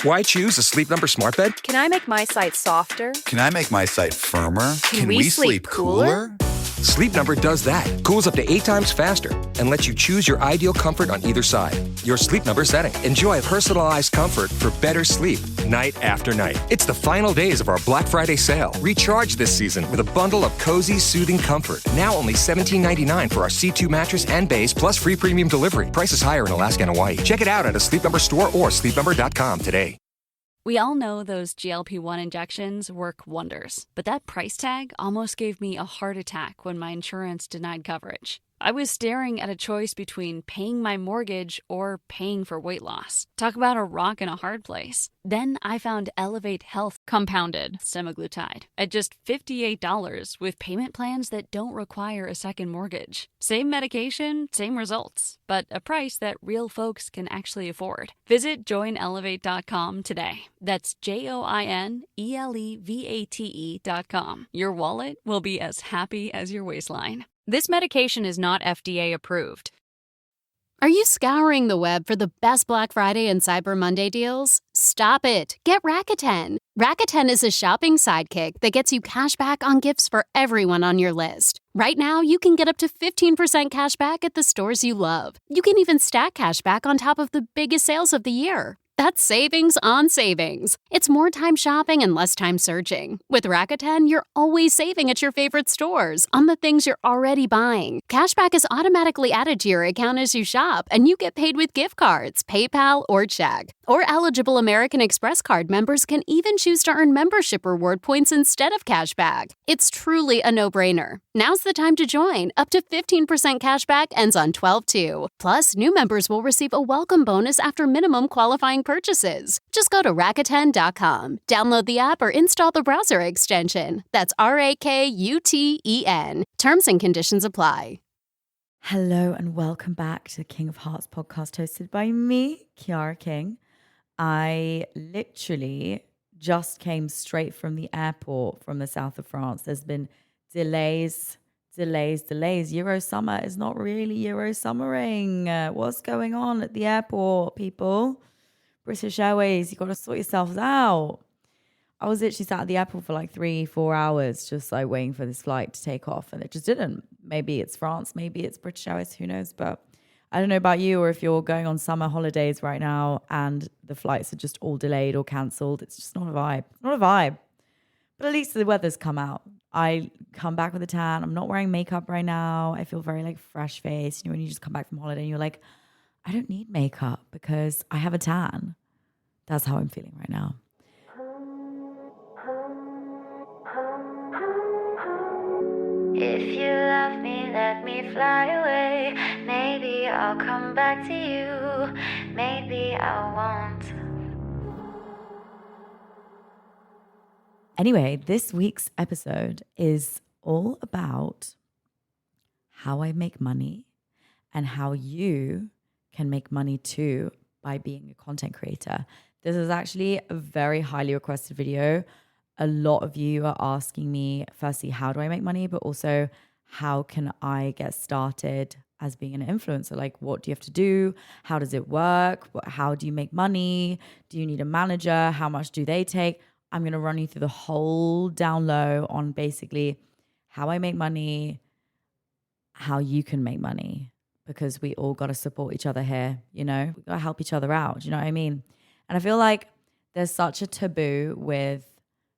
Why choose a Sleep Number smart bed? Can I make my site softer? Can I make my site firmer? Can we sleep cooler? Sleep Number does that. Cools up to 8 times faster and lets you choose your ideal comfort on either side. Your Sleep Number setting. Enjoy personalized comfort for better sleep night after night. It's the final days of our Black Friday sale. Recharge this season with a bundle of cozy, soothing comfort. Now only $17.99 for our C2 mattress and base, plus free premium delivery. Prices higher in Alaska and Hawaii. Check it out at a Sleep Number store or sleepnumber.com today. We all know those GLP-1 injections work wonders, but that price tag almost gave me a heart attack when my insurance denied coverage. I was staring at a choice between paying my mortgage or paying for weight loss. Talk about a rock and a hard place. Then I found Elevate Health compounded semaglutide at just $58 with payment plans that don't require a second mortgage. Same medication, same results, but a price that real folks can actually afford. Visit joinelevate.com today. That's JOINELEVATE.com. Your wallet will be as happy as your waistline. This medication is not FDA approved. Are you scouring the web for the best Black Friday and Cyber Monday deals? Stop it. Get Rakuten. Rakuten is a shopping sidekick that gets you cash back on gifts for everyone on your list. Right now, you can get up to 15% cash back at the stores you love. You can even stack cash back on top of the biggest sales of the year. That's savings on savings. It's more time shopping and less time searching. With Rakuten, you're always saving at your favorite stores on the things you're already buying. Cashback is automatically added to your account as you shop, and you get paid with gift cards, PayPal, or check. Or eligible American Express card members can even choose to earn membership reward points instead of cashback. It's truly a no-brainer. Now's the time to join. Up to 15% cashback ends on 12/2. Plus, new members will receive a welcome bonus after minimum qualifying purchases. Just go to Rakuten.com, download the app, or install the browser extension. That's RAKUTEN. Terms and conditions apply. Hello and welcome back to the King of Hearts podcast hosted by me, Chiara King. I literally just came straight from the airport from the south of France. There's been delays. Euro summer is not really Euro summering. What's going on at the airport, people? British Airways, you got to sort yourselves out. I was literally sat at the airport for like 3-4 hours just like waiting for this flight to take off, and it just didn't. Maybe it's France, maybe it's British Airways, who knows? But I don't know about you, or if you're going on summer holidays right now and the flights are just all delayed or cancelled. It's just not a vibe. Not a vibe. But at least the weather's come out. I come back with a tan. I'm not wearing makeup right now. I feel very like fresh faced. You know, when you just come back from holiday and you're like, I don't need makeup because I have a tan. That's how I'm feeling right now. If you love me, let me fly away. Maybe I'll come back to you. Maybe I won't. Anyway, this week's episode is all about how I make money and how you can make money too by being a content creator. This is actually a very highly requested video. A lot of you are asking me, firstly, how do I make money? But also, how can I get started as being an influencer? Like, what do you have to do? How does it work? How do you make money? Do you need a manager? How much do they take? I'm going to run you through the whole down low on basically how I make money, how you can make money, because we all got to support each other here. You know, we got to help each other out. Do you know what I mean? And I feel like there's such a taboo with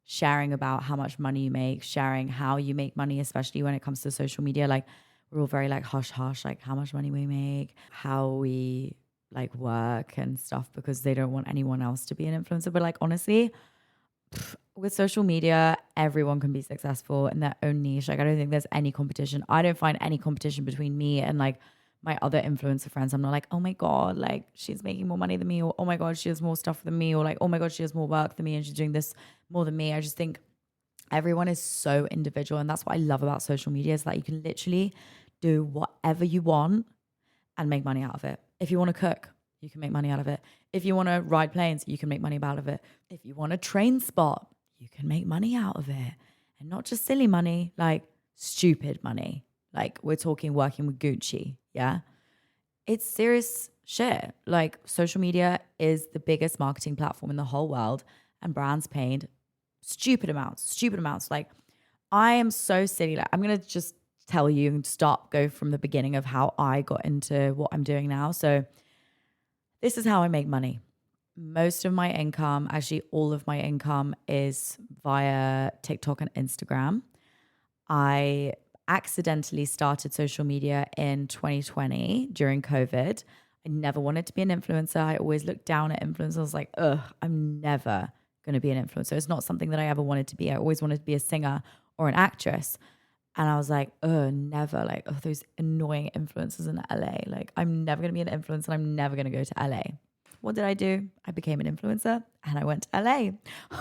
sharing about how much money you make, sharing how you make money, especially when it comes to social media. Like, we're all very like hush hush, like how much money we make, how we like work and stuff, because they don't want anyone else to be an influencer. But like, honestly, with social media, everyone can be successful in their own niche. Like, I don't think there's any competition. I don't find any competition between me and like my other influencer friends. I'm not like, oh my God, like she's making more money than me, or oh my God, she has more stuff than me, or like, oh my God, she has more work than me and she's doing this more than me. I just think everyone is so individual. And that's what I love about social media, is that you can literally do whatever you want and make money out of it. If you want to cook, you can make money out of it. If you want to ride planes, you can make money out of it. If you want a train spot, you can make money out of it. And not just silly money, like stupid money. Like, we're talking working with Gucci, yeah? It's serious shit. Like social media is the biggest marketing platform in the whole world, and brands paid stupid amounts. Like I am so silly. Like I'm going to just tell you and go from the beginning of how I got into what I'm doing now. So this is how I make money. Most of my income, actually all of my income, is via TikTok and Instagram. I accidentally started social media in 2020 during COVID. I never wanted to be an influencer. I always looked down at influencers. I was like, ugh, I'm never going to be an influencer. It's not something that I ever wanted to be. I always wanted to be a singer or an actress. And I was like, never. Like, those annoying influencers in LA. Like, I'm never going to be an influencer. I'm never going to go to LA. What did I do? I became an influencer and I went to LA.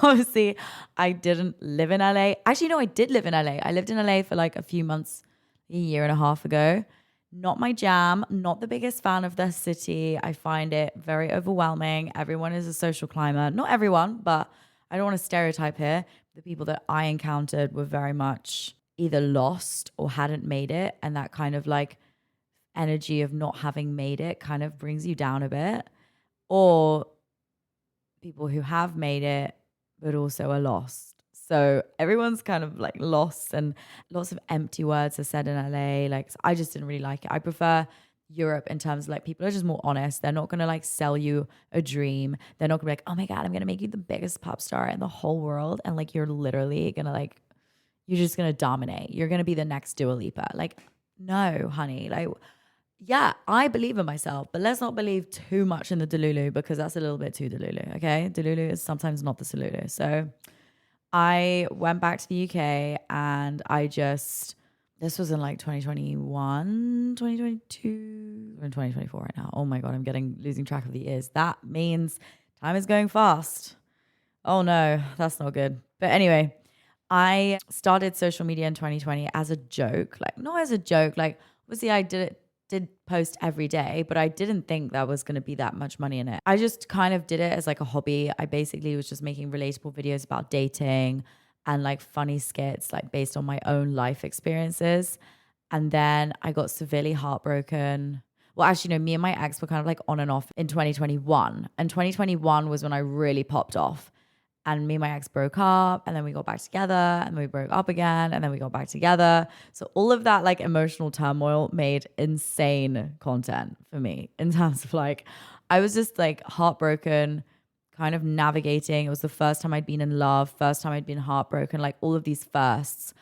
Obviously, I didn't live in LA. Actually, no, I did live in LA. I lived in LA for like a few months, a year and a half ago. Not my jam, not the biggest fan of the city. I find it very overwhelming. Everyone is a social climber. Not everyone, but I don't want to stereotype here. The people that I encountered were very much either lost or hadn't made it. And that kind of like energy of not having made it kind of brings you down a bit. Or people who have made it, but also are lost. So everyone's kind of like lost, and lots of empty words are said in LA. Like, so I just didn't really like it. I prefer Europe in terms of like people are just more honest. They're not going to like sell you a dream. They're not going to be like, oh my God, I'm going to make you the biggest pop star in the whole world. And like, you're literally going to like, you're just going to dominate. You're going to be the next Dua Lipa. Like, no, honey. Like, yeah, I believe in myself, but let's not believe too much in the Delulu, because that's a little bit too Delulu, okay? Delulu is sometimes not the Salulu. So I went back to the UK and this was in like 2021, 2022, we're in 2024 right now. Oh my God, I'm losing track of the years. That means time is going fast. Oh no, that's not good. But anyway, I started social media in 2020 as a joke, like not as a joke, like obviously I did post every day, but I didn't think that was going to be that much money in it. I just kind of did it as like a hobby. I basically was just making relatable videos about dating and like funny skits, like based on my own life experiences. And then I got severely heartbroken. Well, actually, no, me and my ex were kind of like on and off in 2021. And 2021 was when I really popped off. And me and my ex broke up, and then we got back together, and then we broke up again, and then we got back together. So all of that like emotional turmoil made insane content for me in terms of like, I was just like heartbroken, kind of navigating. It was the first time I'd been in love, first time I'd been heartbroken, like all of these firsts.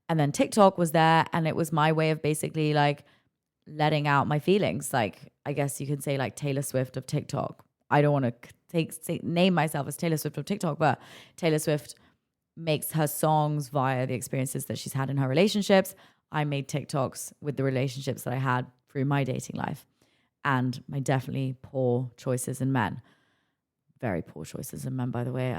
And then TikTok was there, and it was my way of basically like letting out my feelings. Like, I guess you could say like Taylor Swift of TikTok. I don't want to name myself as Taylor Swift of TikTok, but Taylor Swift makes her songs via the experiences that she's had in her relationships. I made TikToks with the relationships that I had through my dating life and my definitely poor choices in men. Very poor choices in men, by the way.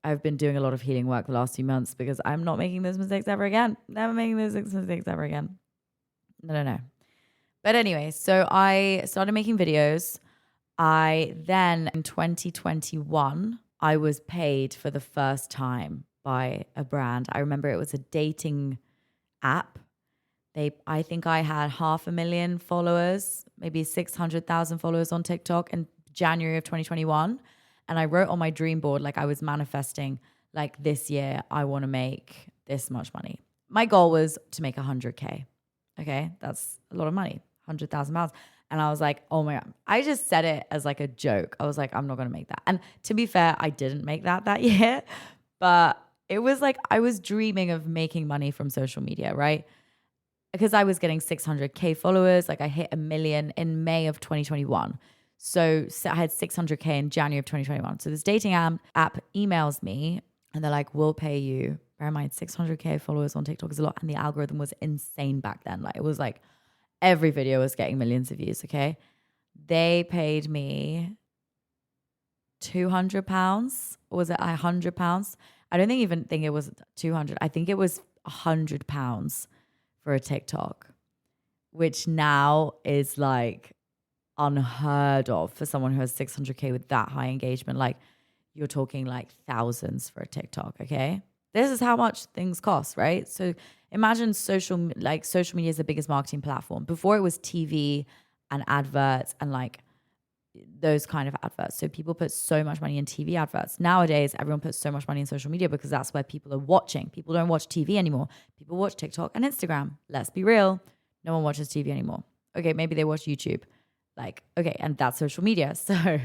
I've been doing a lot of healing work the last few months because I'm not making those mistakes ever again. Never making those mistakes ever again. No. But anyway, so I started making videos. Then in 2021, I was paid for the first time by a brand. I remember it was a dating app. I think I had 500,000 followers, maybe 600,000 followers on TikTok in January of 2021. And I wrote on my dream board, like I was manifesting, like this year, I want to make this much money. My goal was to make 100K. Okay, that's a lot of money, 100,000 pounds. And I was like, oh my God. I just said it as like a joke. I was like, I'm not going to make that. And to be fair, I didn't make that year. But it was like, I was dreaming of making money from social media, right? Because I was getting 600K followers. Like I hit 1 million in May of 2021. So I had 600K in January of 2021. So this dating app emails me and they're like, we'll pay you. Bear in mind, 600K followers on TikTok is a lot. And the algorithm was insane back then. Like it was like, every video was getting millions of views, okay? They paid me £200, or was it £100? I don't even think it was 200. I think it was £100 for a TikTok, which now is like unheard of for someone who has 600K with that high engagement. Like you're talking like thousands for a TikTok, okay? This is how much things cost, right? So imagine social media is the biggest marketing platform. Before it was TV and adverts and like those kind of adverts. So people put so much money in TV adverts. Nowadays, everyone puts so much money in social media because that's where people are watching. People don't watch TV anymore. People watch TikTok and Instagram. Let's be real. No one watches TV anymore. Okay, maybe they watch YouTube. Like, okay, and that's social media. So,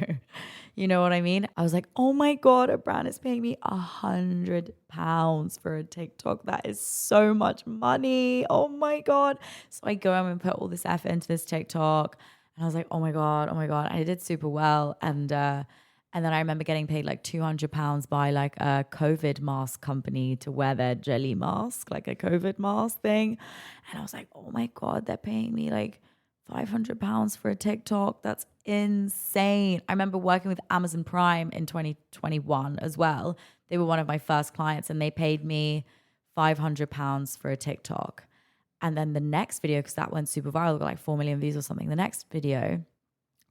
you know what I mean? I was like, oh my God, a brand is paying me £100 for a TikTok. That is so much money. Oh my God. So I go and put all this effort into this TikTok. And I was like, oh my God. And I did super well. And then I remember getting paid like £200 by like a COVID mask company to wear their jelly mask, like a COVID mask thing. And I was like, oh my God, they're paying me like £500 for a TikTok. That's insane. I remember working with Amazon Prime in 2021 as well. They were one of my first clients and they paid me £500 for a TikTok. And then the next video, because that went super viral, got like 4 million views or something. The next video,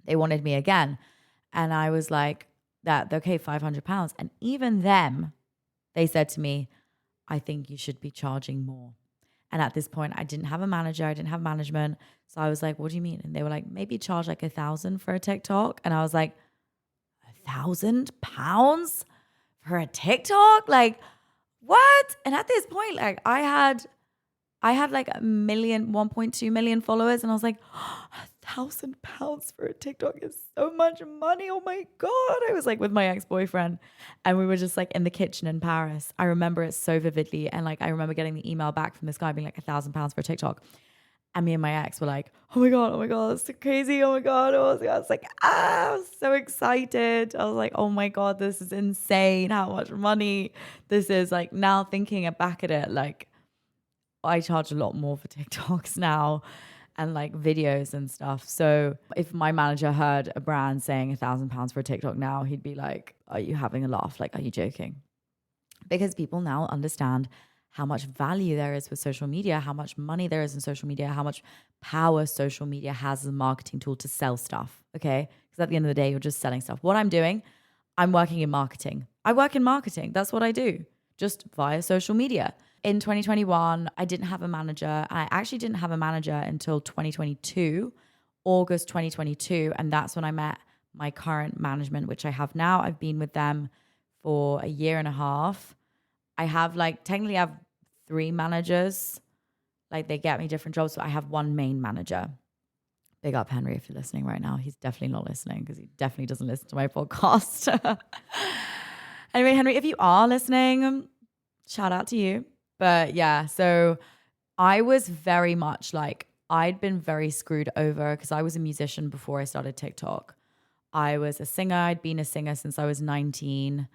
they wanted me again. And I was like, okay, £500. And even them, they said to me, I think you should be charging more. And at this point, I didn't have a manager. I didn't have management. So I was like, what do you mean? And they were like, maybe charge like £1,000 for a TikTok. And I was like, £1,000 for a TikTok? Like, what? And at this point, like I had like 1.2 million followers. And I was like, £1,000 for a TikTok is so much money. Oh my God. I was like with my ex-boyfriend and we were just like in the kitchen in Paris. I remember it so vividly. And like, I remember getting the email back from this guy being like £1,000 for a TikTok. And me and my ex were like, oh my God, it's so crazy. Oh my God. I was like, I was so excited. I was like, oh my God, this is insane. How much money this is. Like now thinking back at it, like I charge a lot more for TikToks now and like videos and stuff. So if my manager heard a brand saying £1,000 for a TikTok now, he'd be like, are you having a laugh? Like, are you joking? Because people now understand how much value there is with social media, how much money there is in social media, how much power social media has as a marketing tool to sell stuff. Okay. Because at the end of the day, you're just selling stuff. What I'm doing, I'm working in marketing. I work in marketing. That's what I do, just via social media. In 2021, I didn't have a manager. I actually didn't have a manager until 2022, August 2022. And that's when I met my current management, which I have now. I've been with them for a year and a half. I have technically I have 3 managers. Like they get me different jobs. So I have one main manager. Big up Henry if you're listening right now. He's definitely not listening because he definitely doesn't listen to my podcast. Anyway, Henry, if you are listening, shout out to you. But yeah, so I was very much like, I'd been very screwed over because I was a musician before I started TikTok. I was a singer. I'd been a singer since I was 19.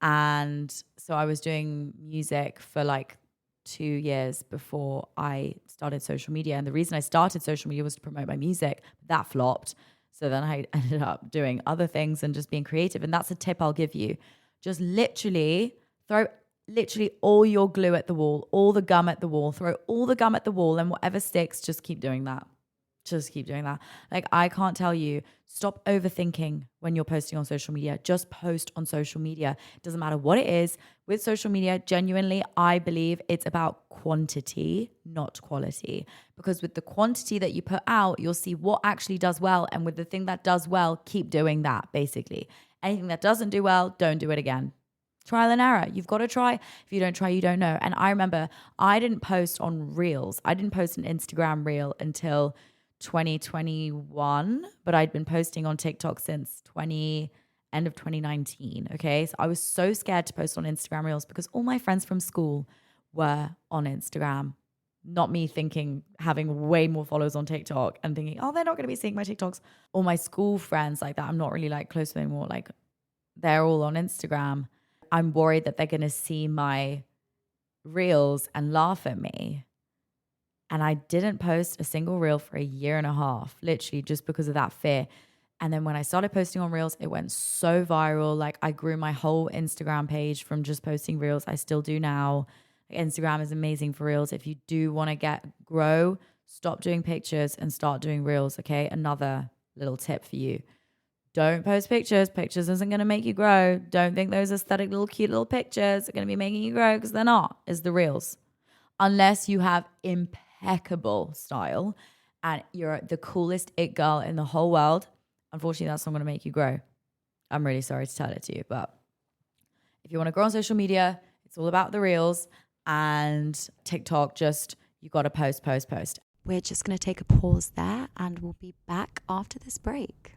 And so I was doing music for like 2 years before I started social media. And the reason I started social media was to promote my music. That flopped. So then I ended up doing other things and just being creative. And that's a tip I'll give you. Just literally throw all your glue at the wall, all the gum at the wall, throw all the gum at the wall, and whatever sticks, just keep doing that. Just keep doing that. Like, I can't tell you, stop overthinking when you're posting on social media. Just post on social media. It doesn't matter what it is. With social media, genuinely, I believe it's about quantity, not quality. Because with the quantity that you put out, you'll see what actually does well. And with the thing that does well, keep doing that, basically. Anything that doesn't do well, don't do it again. Trial and error. You've got to try. If you don't try, you don't know. And I remember I didn't post on Reels. I didn't post an Instagram Reel until 2021, but I'd been posting on TikTok since end of 2019. Okay. So I was so scared to post on Instagram Reels because all my friends from school were on Instagram. Not me having way more followers on TikTok and thinking, oh, they're not going to be seeing my TikToks. All my school friends like that, I'm not really close to them anymore. Like they're all on Instagram. I'm worried that they're going to see my reels and laugh at me. And I didn't post a single reel for a year and a half, literally just because of that fear. And then when I started posting on reels, it went so viral. Like I grew my whole Instagram page from just posting reels. I still do now. Instagram is amazing for reels. If you do want to grow, stop doing pictures and start doing reels. Okay. Another little tip for you. Don't post pictures. Pictures isn't going to make you grow. Don't think those aesthetic little cute little pictures are going to be making you grow because they're not. It's the reels. Unless you have impeccable style and you're the coolest it girl in the whole world, unfortunately, that's not going to make you grow. I'm really sorry to tell it to you, but if you want to grow on social media, it's all about the reels and TikTok. Just, you got to post. We're just going to take a pause there and we'll be back after this break.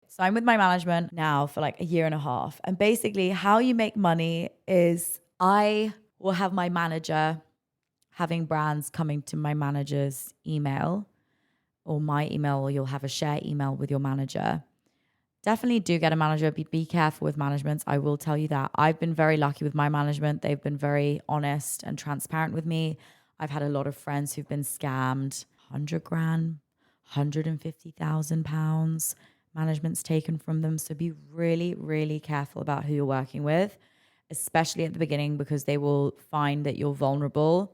So I'm with my management now for like a year and a half. And basically how you make money is I will have my manager having brands coming to my manager's email or my email, or you'll have a share email with your manager. Definitely do get a manager. Be careful with managements. I will tell you that. I've been very lucky with my management. They've been very honest and transparent with me. I've had a lot of friends who've been scammed. 100 grand, 150,000 pounds. Management's taken from them. So be really, really careful about who you're working with, especially at the beginning, because they will find that you're vulnerable,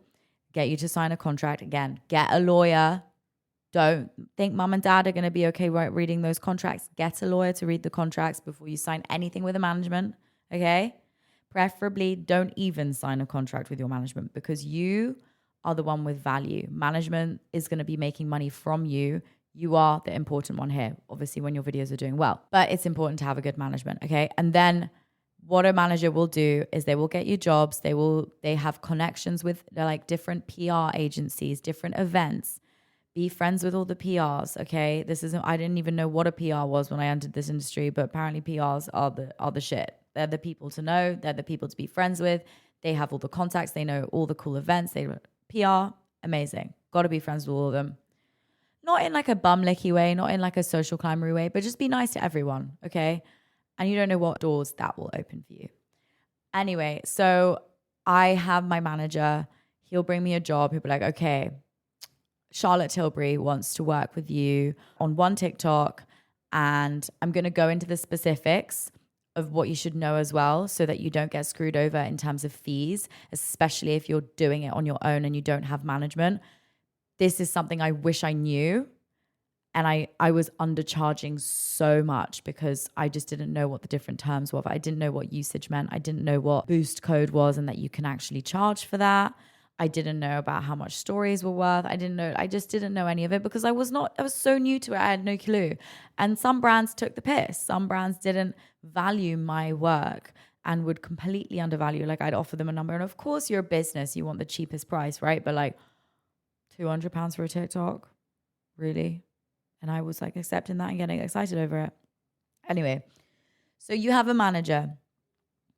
get you to sign a contract. Again, get a lawyer. Don't think mum and dad are going to be okay reading those contracts. Get a lawyer to read the contracts before you sign anything with a management, okay? Preferably don't even sign a contract with your management, because you are the one with value. Management is going to be making money from you. You are the important one here, obviously, when your videos are doing well. But it's important to have a good management, okay? And then what a manager will do is they will get you jobs. They have connections with like different PR agencies, different events. Be friends with all the PRs, okay? I didn't even know what a PR was when I entered this industry, but apparently PRs are the shit. They're the people to know. They're the people to be friends with. They have all the contacts. They know all the cool events. PR, amazing. Got to be friends with all of them. Not in like a bum-licky way, not in like a social climbery way, but just be nice to everyone, okay? And you don't know what doors that will open for you. Anyway, so I have my manager. He'll bring me a job. He'll be like, okay, Charlotte Tilbury wants to work with you on one TikTok, and I'm going to go into the specifics of what you should know as well, so that you don't get screwed over in terms of fees, especially if you're doing it on your own and you don't have management. This is something I wish I knew. And I was undercharging so much because I just didn't know what the different terms were. I didn't know what usage meant. I didn't know what boost code was and that you can actually charge for that. I didn't know about how much stories were worth. I just didn't know any of it because I was so new to it. I had no clue. And some brands took the piss. Some brands didn't value my work and would completely undervalue. Like I'd offer them a number. And of course you're a business. You want the cheapest price, right? But like £200 for a TikTok? Really? And I was like accepting that and getting excited over it. Anyway, so you have a manager.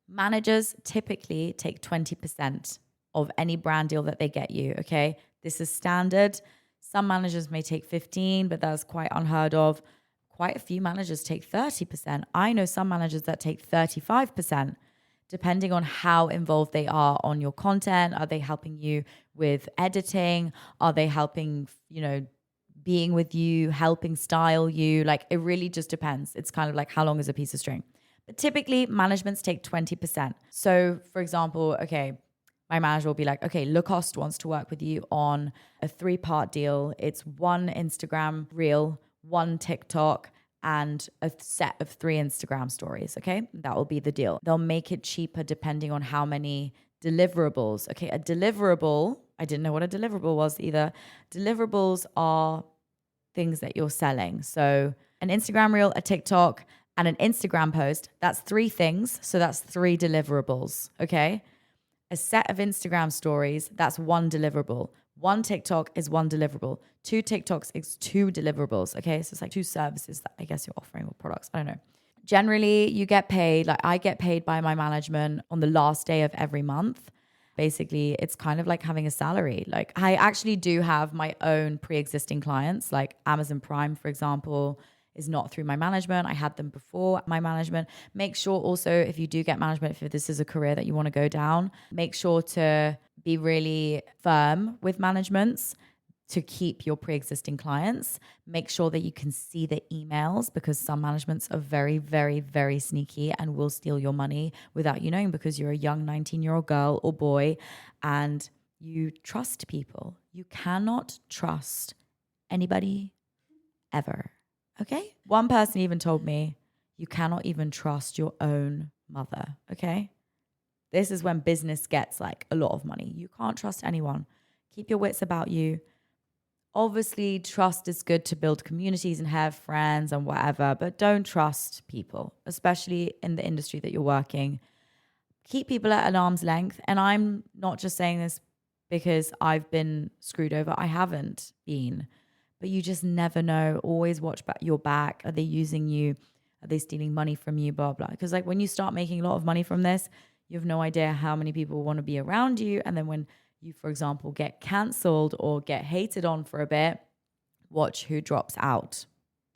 Managers typically take 20% of any brand deal that they get you, okay? This is standard. Some managers may take 15, but that's quite unheard of. Quite a few managers take 30%. I know some managers that take 35%, depending on how involved they are on your content. Are they helping you with editing? Are they helping, being with you, helping style you? Like, it really just depends. It's kind of like how long is a piece of string. But typically, managements take 20%. So, for example, okay, my manager will be like, okay, Lacoste wants to work with you on a 3-part deal. It's 1 Instagram reel, 1 TikTok, and a set of 3 Instagram stories, okay? That will be the deal. They'll make it cheaper depending on how many deliverables. Okay, a deliverable, I didn't know what a deliverable was either. Deliverables are things that you're selling. So an Instagram reel, a TikTok, and an Instagram post, that's 3 things. So that's 3 deliverables, okay? A set of Instagram stories, that's 1 deliverable. 1 TikTok is 1 deliverable. 2 TikToks is 2 deliverables, okay? So it's like 2 services that I guess you're offering or products. I don't know. Generally, you get paid, like I get paid by my management on the last day of every month. Basically, it's kind of like having a salary. Like I actually do have my own pre-existing clients, like Amazon Prime, for example, is not through my management. I had them before my management. Make sure also, if you do get management, if this is a career that you want to go down, make sure to be really firm with managements to keep your pre-existing clients. Make sure that you can see the emails, because some managements are very, very, very sneaky and will steal your money without you knowing, because you're a young 19-year-old girl or boy and you trust people. You cannot trust anybody ever. Okay? One person even told me, you cannot even trust your own mother. Okay? This is when business gets like a lot of money. You can't trust anyone. Keep your wits about you. obviously trust is good to build communities and have friends and whatever, but don't trust people, especially in the industry that you're working. Keep people at an arm's length. And I'm not just saying this because I've been screwed over. I haven't been, but you just never know. Always watch your back. Are they using you? Are they stealing money from you? Blah, blah. Because like when you start making a lot of money from this, you have no idea how many people want to be around you. And then when you, for example, get cancelled or get hated on for a bit, watch who drops out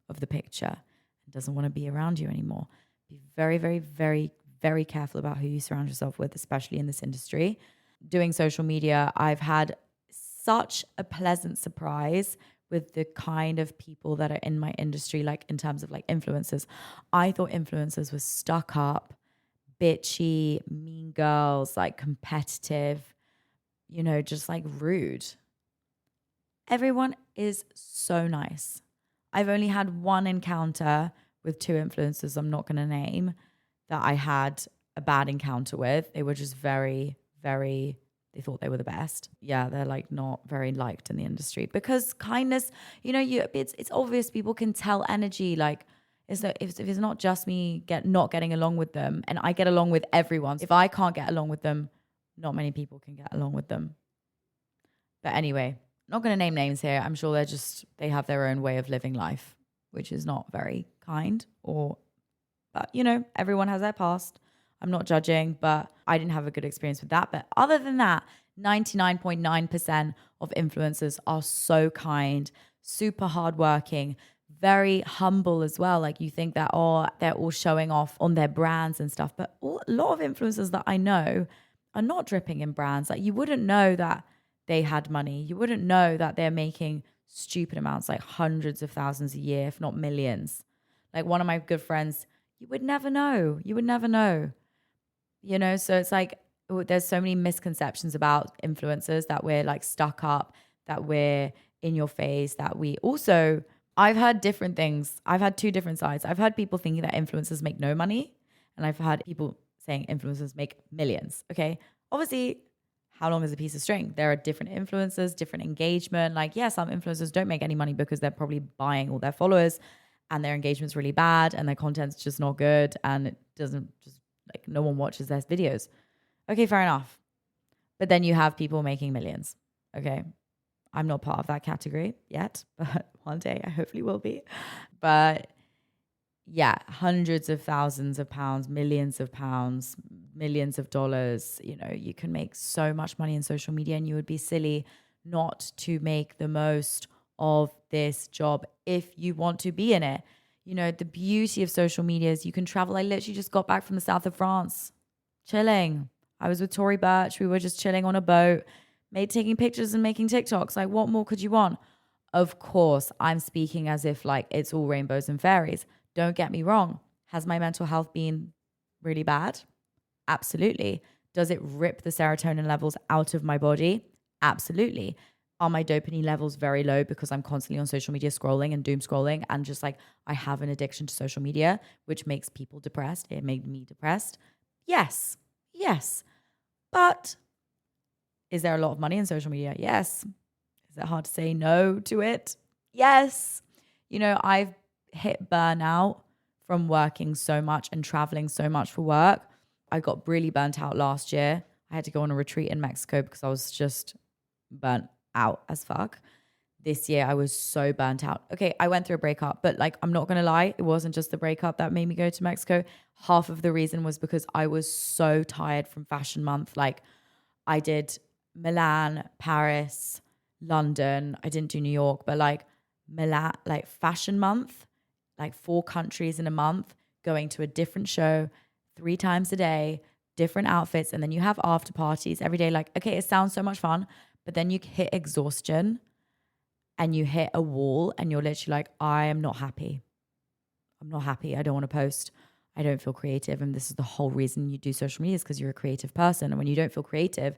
of the picture and doesn't want to be around you anymore. Be very, very, very, very careful about who you surround yourself with, especially in this industry. Doing social media, I've had such a pleasant surprise with the kind of people that are in my industry, like in terms of like influencers. I thought influencers were stuck up, bitchy, mean girls, like competitive, you know, just like rude. Everyone is so nice. I've only had one encounter with two influencers I'm not going to name that I had a bad encounter with. They were just very, very, they thought they were the best. Yeah, they're like not very liked in the industry because kindness, you know, it's obvious people can tell energy. Like, if it's not just me not getting along with them, and I get along with everyone. If I can't get along with them, not many people can get along with them. But anyway, not going to name names here. I'm sure they have their own way of living life, which is not very kind but you know, everyone has their past. I'm not judging, but I didn't have a good experience with that. But other than that, 99.9% of influencers are so kind, super hardworking, very humble as well. Like you think that, they're all showing off on their brands and stuff. But a lot of influencers that I know are not dripping in brands. Like you wouldn't know that they had money. You wouldn't know that they're making stupid amounts, like hundreds of thousands a year, if not millions. Like one of my good friends, you would never know. You would never know. You know, so it's like there's so many misconceptions about influencers that we're like stuck up, that we're in your face, that we also, I've heard different things. I've had two different sides. I've heard people thinking that influencers make no money, and I've heard people saying influencers make millions. Okay. Obviously, how long is a piece of string? There are different influencers, different engagement. Like, yeah, some influencers don't make any money because they're probably buying all their followers and their engagement's really bad and their content's just not good and it doesn't just like no one watches their videos. Okay, fair enough. But then you have people making millions. Okay. I'm not part of that category yet, but one day I hopefully will be. But yeah, hundreds of thousands of pounds, millions of pounds, millions of dollars. You know, you can make so much money in social media and you would be silly not to make the most of this job if you want to be in it. You know, the beauty of social media is you can travel. I literally just got back from the south of France, chilling. I was with Tory Burch. We were just chilling on a boat, taking pictures and making TikToks. Like, what more could you want? Of course, I'm speaking as if like it's all rainbows and fairies. Don't get me wrong. Has my mental health been really bad? Absolutely. Does it rip the serotonin levels out of my body? Absolutely. Are my dopamine levels very low because I'm constantly on social media scrolling and doom scrolling and just like I have an addiction to social media, which makes people depressed. It made me depressed. Yes. But is there a lot of money in social media? Yes. Is it hard to say no to it? Yes. You know, I've hit burnout from working so much and traveling so much for work. I got really burnt out last year. I had to go on a retreat in Mexico because I was just burnt out as fuck. This year I was so burnt out. Okay, I went through a breakup, but like I'm not gonna lie, it wasn't just the breakup that made me go to Mexico. Half of the reason was because I was so tired from Fashion Month. Like I did Milan, Paris, London. I didn't do New York, but like Milan, like Fashion Month, like 4 countries in a month, going to a different show 3 times a day, different outfits, and then you have after parties every day. Like, okay, it sounds so much fun, but then you hit exhaustion and you hit a wall and you're literally like, I am not happy. I'm not happy. I don't want to post. I don't feel creative. And this is the whole reason you do social media is because you're a creative person. And when you don't feel creative,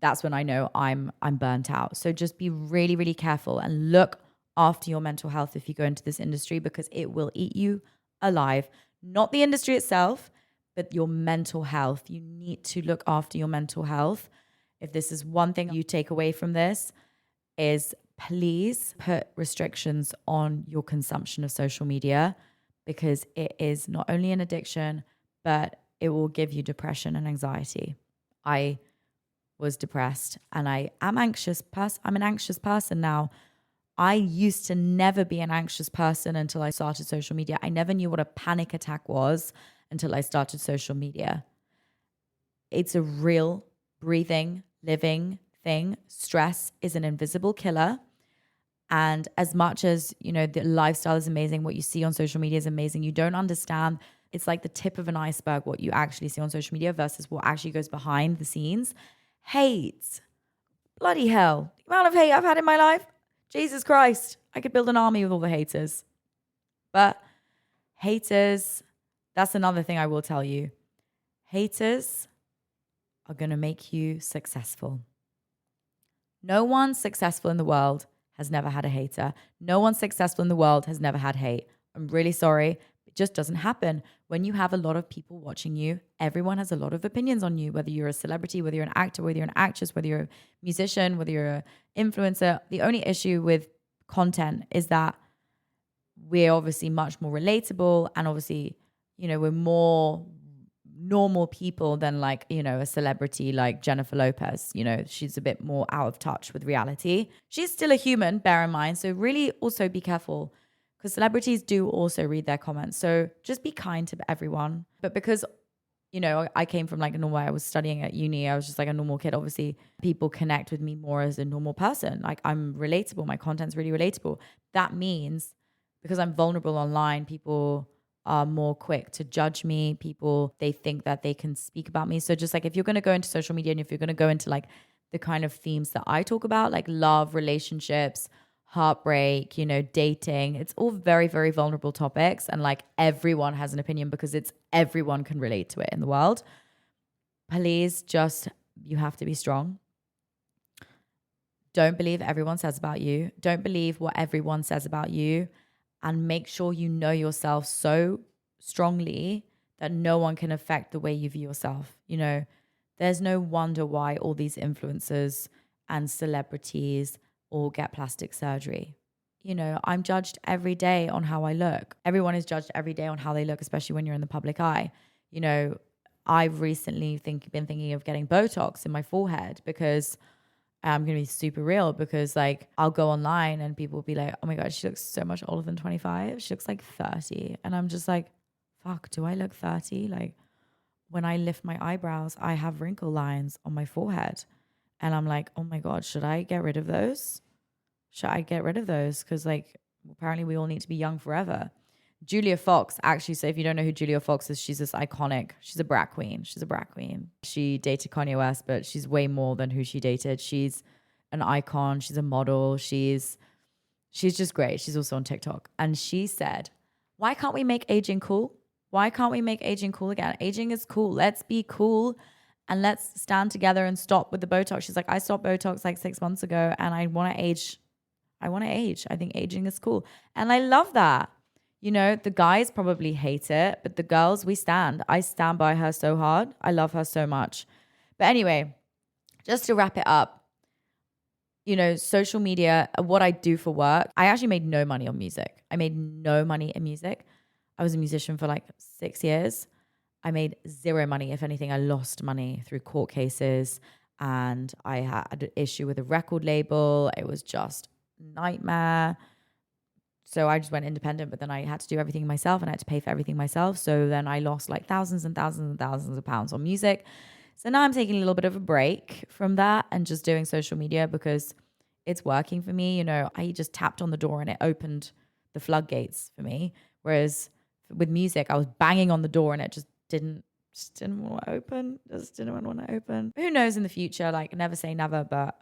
that's when I know I'm burnt out. So just be really, really careful and look after your mental health if you go into this industry because it will eat you alive. Not the industry itself, but your mental health. You need to look after your mental health. If this is one thing you take away from this is please put restrictions on your consumption of social media, because it is not only an addiction, but it will give you depression and anxiety. I was depressed and I am anxious. I'm an anxious person now. I used to never be an anxious person until I started social media. I never knew what a panic attack was until I started social media. It's a real, breathing, living thing. Stress is an invisible killer. And as much as, you know, the lifestyle is amazing, what you see on social media is amazing, you don't understand. It's like the tip of an iceberg, what you actually see on social media versus what actually goes behind the scenes. Hate. Bloody hell. The amount of hate I've had in my life. Jesus Christ. I could build an army with all the haters. But haters, that's another thing I will tell you. Haters are going to make you successful. No one successful in the world has never had a hater. No one successful in the world has never had hate. I'm really sorry. It just doesn't happen. When you have a lot of people watching you, everyone has a lot of opinions on you, whether you're a celebrity, whether you're an actor, whether you're an actress, whether you're a musician, whether you're an influencer. The only issue with content is that we're obviously much more relatable, and obviously, you know, we're more normal people than, like, you know, a celebrity like Jennifer Lopez. You know, she's a bit more out of touch with reality. She's still a human, bear in mind. So really also be careful, because celebrities do also read their comments. So just be kind to everyone. But because, you know, I came from like a normal, I was studying at uni, I was just like a normal kid. Obviously, people connect with me more as a normal person. Like, I'm relatable. My content's really relatable. That means because I'm vulnerable online, people are more quick to judge me. People, they think that they can speak about me. So just like, if you're going to go into social media and if you're going to go into like the kind of themes that I talk about, like love, relationships, heartbreak, you know, dating, it's all very, very vulnerable topics. And like, everyone has an opinion because everyone can relate to it in the world. Please just, you have to be strong. Don't believe everyone says about you. Don't believe what everyone says about you. And make sure you know yourself so strongly that no one can affect the way you view yourself. You know, there's no wonder why all these influencers and celebrities all get plastic surgery. You know, I'm judged every day on how I look. Everyone is judged every day on how they look, especially when you're in the public eye. You know, I've recently been thinking of getting Botox in my forehead, because I'm going to be super real, because like, I'll go online and people will be like, oh my God, she looks so much older than 25. She looks like 30. And I'm just like, fuck, do I look 30? Like, when I lift my eyebrows, I have wrinkle lines on my forehead. And I'm like, oh my God, should I get rid of those? Should I get rid of those? Because like, apparently we all need to be young forever. Julia Fox, actually, so if you don't know who Julia Fox is, she's this iconic, she's a brat queen. She's a brat queen. She dated Kanye West, but she's way more than who she dated. She's an icon. She's a model. She's just great. She's also on TikTok. And she said, why can't we make aging cool? Why can't we make aging cool again? Aging is cool. Let's be cool and let's stand together and stop with the Botox. She's like, I stopped Botox like 6 months ago and I want to age. I think aging is cool. And I love that. You know, the guys probably hate it, but the girls, we stand. I stand by her so hard. I love her so much. But anyway, just to wrap it up, you know, social media, what I do for work, I actually made no money on music. I made no money in music. I was a musician for like 6 years. I made zero money. If anything, I lost money through court cases, and I had an issue with a record label. It was just nightmare. So I just went independent, but then I had to do everything myself and I had to pay for everything myself. So then I lost like thousands and thousands and thousands of pounds on music. So now I'm taking a little bit of a break from that and just doing social media because it's working for me. You know, I just tapped on the door and it opened the floodgates for me. Whereas with music, I was banging on the door and it just didn't want to open. Just didn't want to open. Who knows in the future? Like, never say never, but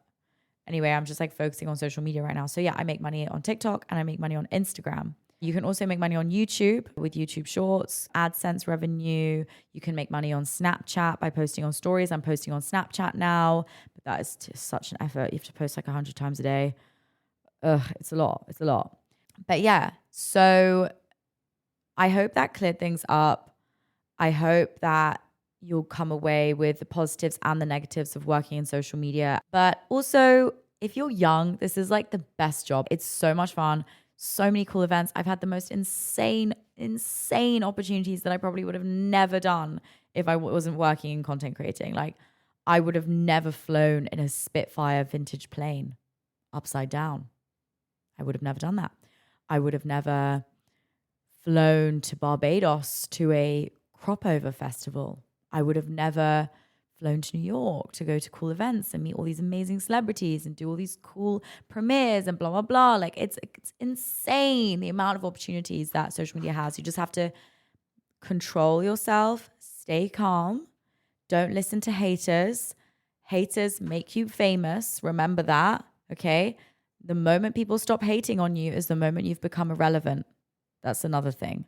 anyway, I'm just like focusing on social media right now. So yeah, I make money on TikTok and I make money on Instagram. You can also make money on YouTube with YouTube Shorts, AdSense revenue. You can make money on Snapchat by posting on stories. I'm posting on Snapchat now, but that is just such an effort. You have to post like 100 times a day. It's a lot. It's a lot. But yeah, so I hope that cleared things up. I hope that you'll come away with the positives and the negatives of working in social media. But also, if you're young, this is like the best job. It's so much fun. So many cool events. I've had the most insane opportunities that I probably would have never done if I wasn't working in content creating. Like, I would have never flown in a Spitfire vintage plane upside down. I would have never done that. I would have never flown to Barbados to a crop over festival. I would have never flown to New York to go to cool events and meet all these amazing celebrities and do all these cool premieres and blah, blah, blah. Like, it's insane the amount of opportunities that social media has. You just have to control yourself, stay calm, don't listen to haters. Haters make you famous. Remember that, okay? The moment people stop hating on you is the moment you've become irrelevant. That's another thing.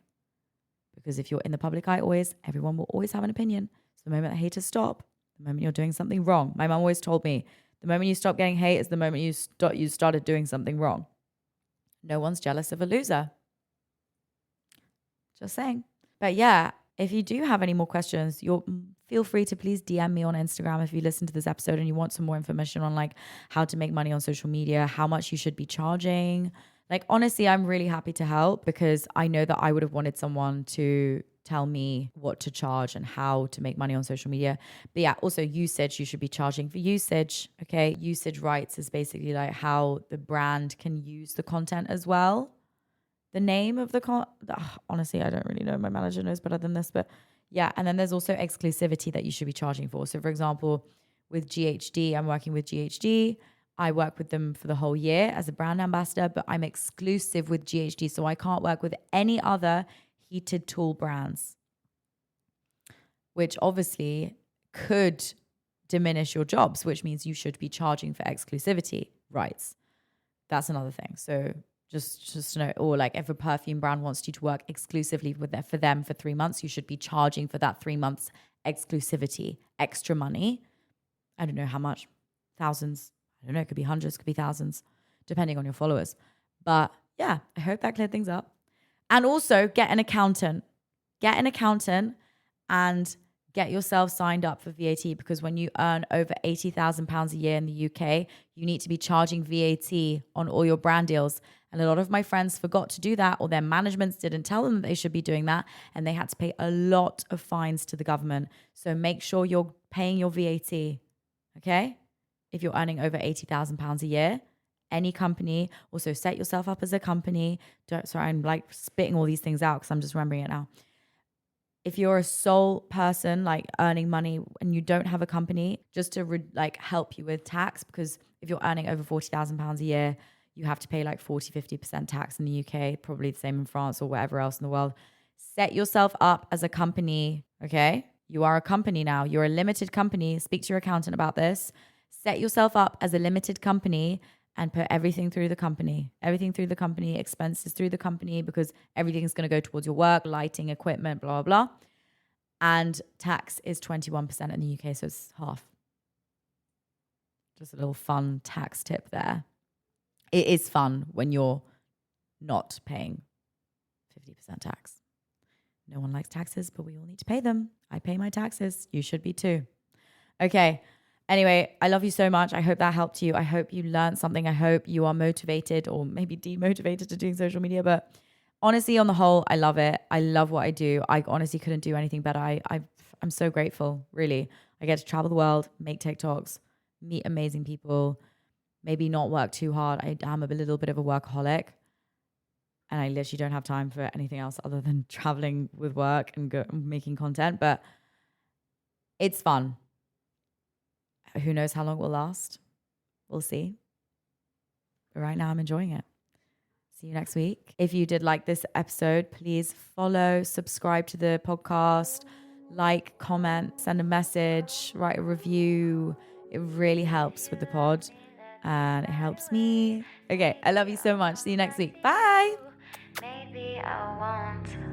Because if you're in the public eye always, everyone will always have an opinion. So the moment the haters stop, the moment you're doing something wrong. My mom always told me, the moment you stop getting hate is the moment you started doing something wrong. No one's jealous of a loser. Just saying. But yeah, if you do have any more questions, feel free to please DM me on Instagram if you listen to this episode and you want some more information on like how to make money on social media, how much you should be charging. Like, honestly, I'm really happy to help because I know that I would have wanted someone to tell me what to charge and how to make money on social media. But yeah, also usage, you should be charging for usage. Okay. Usage rights is basically like how the brand can use the content as well. The name of the honestly, I don't really know. My manager knows better than this, but yeah. And then there's also exclusivity that you should be charging for. So for example, with GHD, I'm working with GHD. I work with them for the whole year as a brand ambassador, but I'm exclusive with GHD. So I can't work with any other heated tool brands, which obviously could diminish your jobs, which means you should be charging for exclusivity rights. That's another thing. So just to know, or like if a perfume brand wants you to work exclusively for them for 3 months, you should be charging for that 3 months exclusivity, extra money. I don't know how much, thousands. I don't know, it could be hundreds, could be thousands, depending on your followers. But yeah, I hope that cleared things up. And also get an accountant. Get an accountant and get yourself signed up for VAT, because when you earn over £80,000 a year in the UK, you need to be charging VAT on all your brand deals. And a lot of my friends forgot to do that, or their managements didn't tell them that they should be doing that, and they had to pay a lot of fines to the government. So make sure you're paying your VAT, okay? If you're earning over £80,000 a year, any company, also set yourself up as a company. Sorry, I'm like spitting all these things out because I'm just remembering it now. If you're a sole person, like earning money and you don't have a company, just to help you with tax, because if you're earning over £40,000 a year, you have to pay like 40-50% tax in the UK, probably the same in France or wherever else in the world. Set yourself up as a company, okay? You are a company now. You're a limited company. Speak to your accountant about this. Set yourself up as a limited company and put everything through the company, expenses through the company, because everything's going to go towards your work, lighting, equipment, blah, blah, blah. And tax is 21% in the UK, so it's half. Just a little fun tax tip there. It is fun when you're not paying 50% tax. No one likes taxes, but we all need to pay them. I pay my taxes. You should be too. Okay. Anyway, I love you so much. I hope that helped you. I hope you learned something. I hope you are motivated or maybe demotivated to doing social media. But honestly, on the whole, I love it. I love what I do. I honestly couldn't do anything better. I'm so grateful, really. I get to travel the world, make TikToks, meet amazing people, maybe not work too hard. I am a little bit of a workaholic. And I literally don't have time for anything else other than traveling with work and making content. But it's fun. Who knows how long it will last? We'll see. But right now I'm enjoying it. See you next week. If you did like this episode, please follow, subscribe to the podcast, like, comment, send a message, write a review. It really helps with the pod and it helps me. Okay, I love you so much. See you next week. Bye. Maybe I won't.